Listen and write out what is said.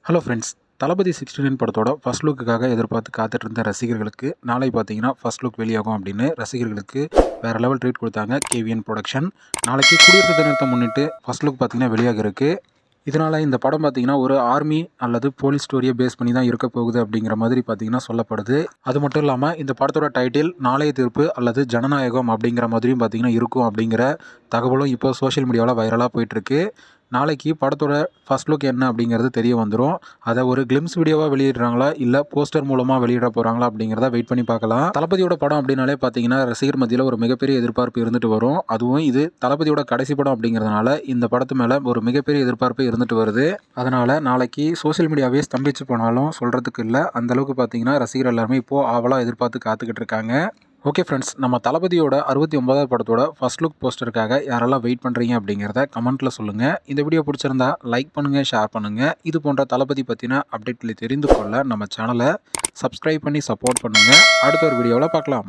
Hello friends, தளபதி 69 படத்தோட first லுக்குக்காக எதிர்பார்த்து காத்துட்டு இருந்த ரசிகர்களுக்கு நாளை பார்த்தீங்கன்னா ஃபர்ஸ்ட் லுக் வெளியாகும் அப்படின்னு ரசிகர்களுக்கு வேறு லெவல் ட்ரீட் கொடுத்தாங்க கேவிஎன் ப்ரொடக்ஷன். நாளைக்கு குடியரசு தினத்தை முன்னிட்டு ஃபர்ஸ்ட் லுக் பார்த்தீங்கன்னா வெளியாக இருக்குது. இதனால் இந்த படம் பார்த்திங்கன்னா ஒரு ஆர்மி அல்லது போலீஸ் ஸ்டோரியை பேஸ் பண்ணி தான் இருக்க போகுது அப்படிங்கிற மாதிரி பார்த்திங்கன்னா சொல்லப்படுது. அது மட்டும் இல்லாமல் இந்த படத்தோட டைட்டில் நாளைய தீர்ப்பு அல்லது ஜனநாயகம் அப்படிங்கிற மாதிரியும் பார்த்திங்கன்னா இருக்கும் அப்படிங்கிற தகவலும் இப்போ சோஷியல் மீடியாவில் வைரலாக போயிட்டுருக்கு. நாளைக்கு படத்தோட ஃபர்ஸ்ட் லுக் என்ன அப்படிங்கிறது தெரிய வந்துடும். அதை ஒரு கிளிம்ஸ் வீடியோவாக வெளியிடுறாங்களா இல்லை போஸ்டர் மூலமாக வெளியிட போகிறாங்களா அப்படிங்கிறத வெயிட் பண்ணி பார்க்கலாம். தளபதியோட படம் அப்படின்னாலே பார்த்தீங்கன்னா ரசிகர் மத்தியில் ஒரு மிகப்பெரிய எதிர்பார்ப்பு இருந்துட்டு வரும். அதுவும் இது தளபதியோட கடைசி படம் அப்படிங்கிறதுனால இந்த படத்து மேலே ஒரு மிகப்பெரிய எதிர்பார்ப்பு இருந்துட்டு வருது. அதனால் நாளைக்கு சோஷியல் மீடியாவே ஸ்தம்பிச்சு போனாலும் சொல்கிறதுக்கு இல்லை, அந்தளவுக்கு பார்த்தீங்கன்னா ரசிகர் எல்லாருமே இப்போது ஆவலாக எதிர்பார்த்து காத்துக்கிட்டு இருக்காங்க. ஓகே ஃப்ரெண்ட்ஸ், நம்ம தளபதியோட 69வது படத்தோட ஃபர்ஸ்ட் லுக் போஸ்டருக்காக யாரெல்லாம் வெயிட் பண்ணுறீங்க அப்படிங்கிறத கமெண்ட்டில் சொல்லுங்கள். இந்த வீடியோ பிடிச்சிருந்தா லைக் பண்ணுங்கள், ஷேர் பண்ணுங்கள். இது போன்ற தளபதி பற்றின அப்டேட்களை தெரிந்து கொள்ள நம்ம சேனலை சப்ஸ்கிரைப் பண்ணி சப்போர்ட் பண்ணுங்கள். அடுத்த ஒரு வீடியோவில் பார்க்கலாம்.